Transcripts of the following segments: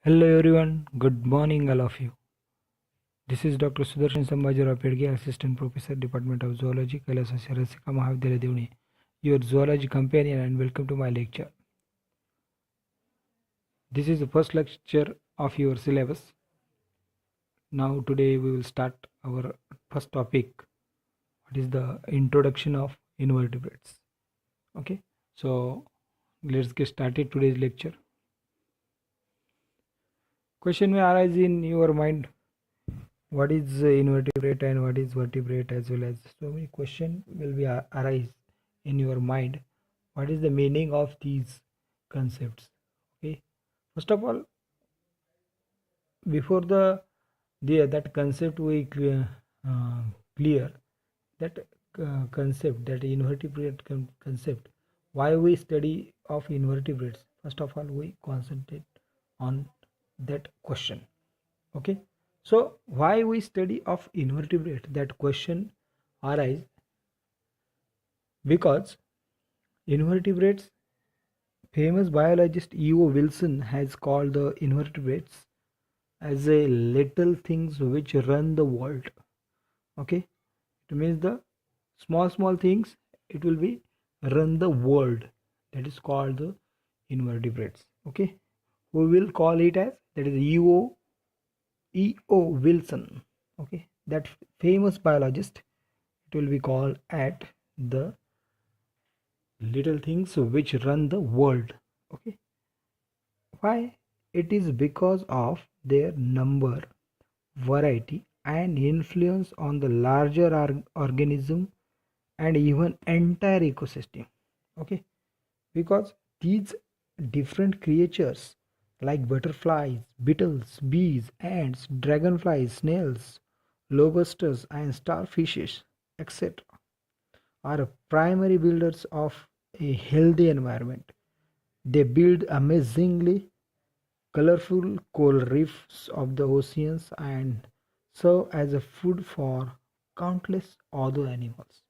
Hello everyone, good morning all of you. This is Dr. Sudarshan Sambhajirao Pedge, Assistant Professor, Department of Zoology, Kailasasya Rasika Mahavidyalaya Devani, your zoology companion, and welcome to my lecture. This is the first lecture of your syllabus. Now today we will start our first topic, what is the introduction of invertebrates. Okay, so let's get started today's lecture. Question may arise in your mind, what is invertebrate and what is vertebrate, as well as so many questions will be arise in your mind. What is the meaning of these concepts? Okay, first of all, before that concept we clear that concept, that invertebrate concept, why we study of invertebrates. First of all, we concentrate on that question. Okay, so why we study of invertebrate, that question arise because invertebrates, famous biologist E.O. Wilson has called the invertebrates as a little things which run the world. Okay, it means the small things, it will be run the world, that is called the invertebrates. Okay, we will call it as, that is E.O. Wilson. Okay, that famous biologist, it will be called at the little things which run the world. Okay, why? It is because of their number, variety, and influence on the larger organism and even entire ecosystem. Okay, because these different creatures like butterflies, beetles, bees, ants, dragonflies, snails, lobsters, and starfishes, etc., are primary builders of a healthy environment. They build amazingly colorful coral reefs of the oceans and serve as a food for countless other animals.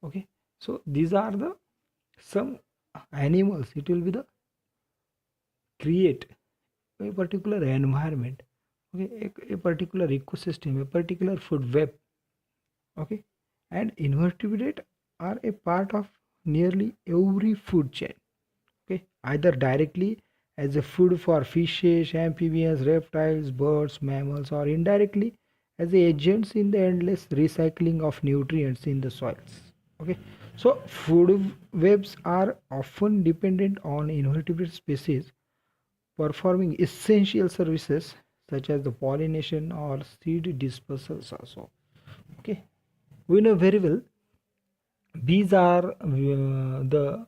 Okay, so these are the some animals, it will be the create a particular environment. Okay, a particular ecosystem, a particular food web. Okay, and invertebrate are a part of nearly every food chain. Okay, either directly as a food for fishes, amphibians, reptiles, birds, mammals, or indirectly as agents in the endless recycling of nutrients in the soils. Okay, so food webs are often dependent on invertebrate species performing essential services such as the pollination or seed dispersals also. Okay, we know very well bees are the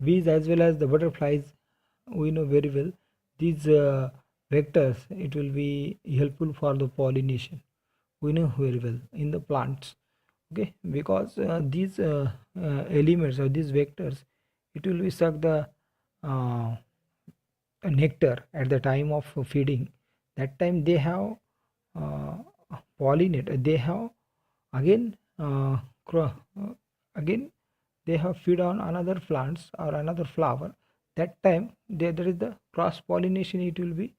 bees as well as the butterflies. We know very well these vectors, it will be helpful for the pollination. We know very well in the plants. Okay, because these elements or these vectors, it will be suck the uh, nectar at the time of feeding. That time they have uh, pollinate, they have again again they have feed on another plants or another flower. That time there is the cross pollination, it will be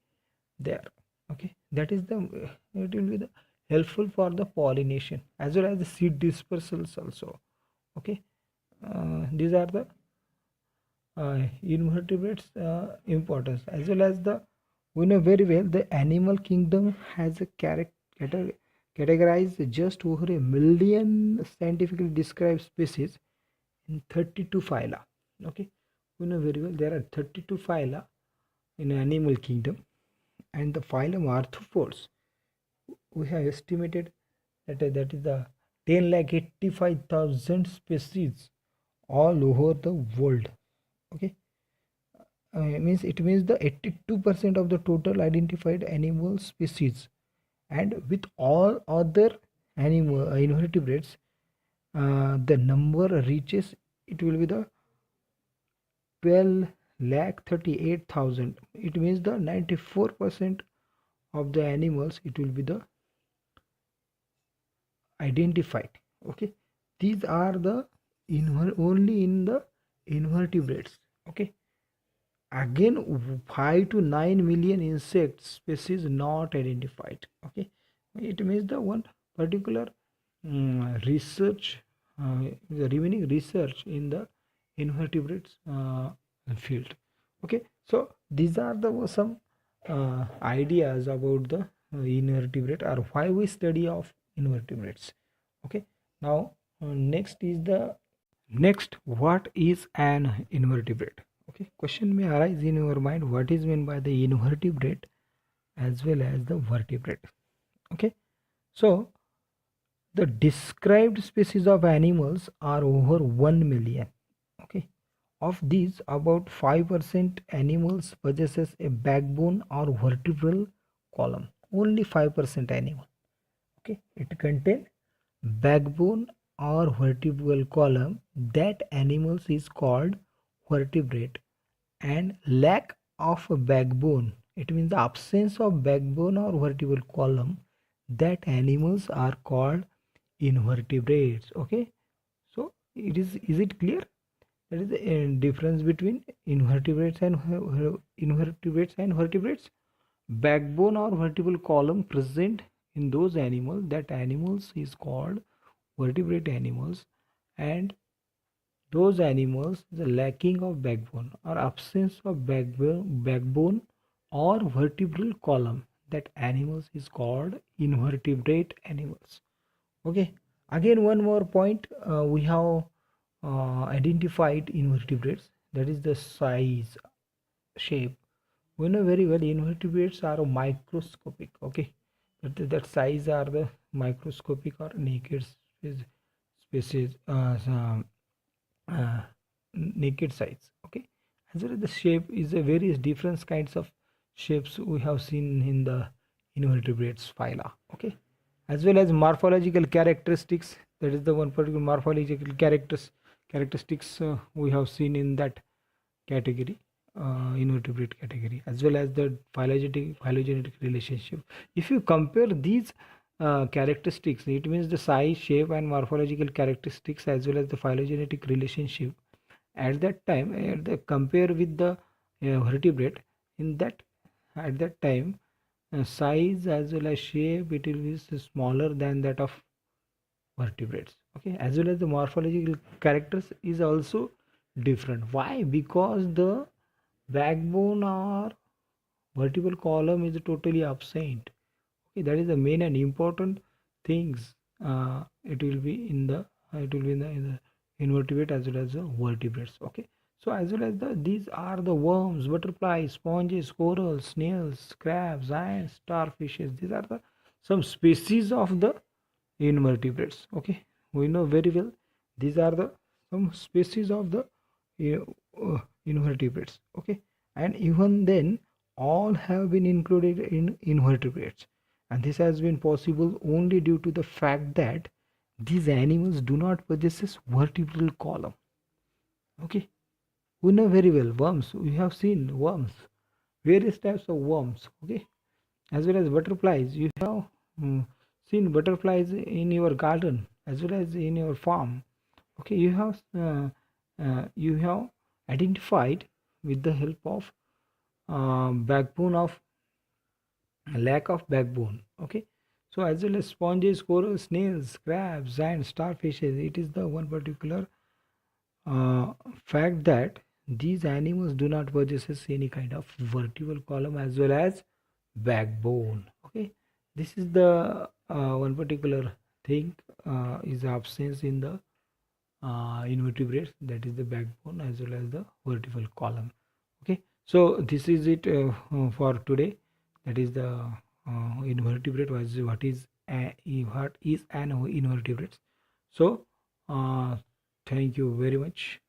there. Okay, that is the it will be the helpful for the pollination as well as the seed dispersals also. Okay, these are the invertebrates importance, as well as the, we know very well the animal kingdom has a categorized just over a million scientifically described species in 32 phyla. Okay, we know very well there are 32 phyla in animal kingdom, and the phylum arthropods, we have estimated that that is the 10,85,000 species all over the world. Okay, it means the 82% of the total identified animal species, and with all other animal invertebrates, the number reaches, it will be the 12,38,000. It means the 94% of the animals, it will be the identified. Okay, these are the only in the invertebrates. Okay, again 5 to 9 million insect species not identified. Okay, it means the one particular research, the remaining research in the invertebrates field. Okay, so these are the some ideas about the invertebrate, or why we study of invertebrates. Okay, now next is the next, what is an invertebrate? Okay, question may arise in your mind, what is meant by the invertebrate as well as the vertebrate. Okay, so the described species of animals are over 1 million. Okay, of these about 5% animals possesses a backbone or vertebral column. Only 5% animal. Okay, it contains backbone or vertebral column. That animals is called vertebrate. And lack of a backbone, it means the absence of backbone or vertebral column, that animals are called invertebrates. Okay, so is it clear? That is the difference between invertebrates and vertebrates. Backbone or vertebral column present in those animals, that animals is called vertebrate animals. And those animals, the lacking of backbone or absence of backbone or vertebral column, that animals is called invertebrate animals. Okay, again one more point, we have identified invertebrates, that is the size, shape. We know very well invertebrates are microscopic. Okay, that size are the microscopic or naked species, uh, naked size. Okay, as well as the shape is a various different kinds of shapes we have seen in the invertebrates phyla. Okay, as well as morphological characteristics, that is the one particular morphological characteristics we have seen in that category, invertebrate category, as well as the phylogenetic relationship. If you compare these characteristics, it means the size, shape and morphological characteristics as well as the phylogenetic relationship, at that time, compare with the vertebrate, in that at that time, size as well as shape, it will be smaller than that of vertebrates. Okay, as well as the morphological characters is also different. Why? Because the backbone or vertebral column is totally absent. Okay, that is the main and important things. It will be in the in the invertebrate as well as the vertebrates. Okay, so as well as these are the worms, butterflies, sponges, corals, snails, crabs, ants, starfishes. These are the some species of the invertebrates. Okay, we know very well these are the some species of the invertebrates. Okay, and even then all have been included in invertebrates, and this has been possible only due to the fact that these animals do not possess vertebral column. Okay, we know very well worms, we have seen worms, various types of worms. Okay, as well as butterflies, you have mm, seen butterflies in your garden as well as in your farm. Okay, you have identified with the help of backbone of lack of backbone. Okay, so as well as sponges, corals, snails, crabs and starfishes, it is the one particular uh, fact that these animals do not possess any kind of vertebral column as well as backbone. Okay, this is the one particular thing, is absence in the invertebrates, that is the backbone as well as the vertebral column. Okay, so this is it for today. That is the invertebrate was what is an invertebrate. So thank you very much.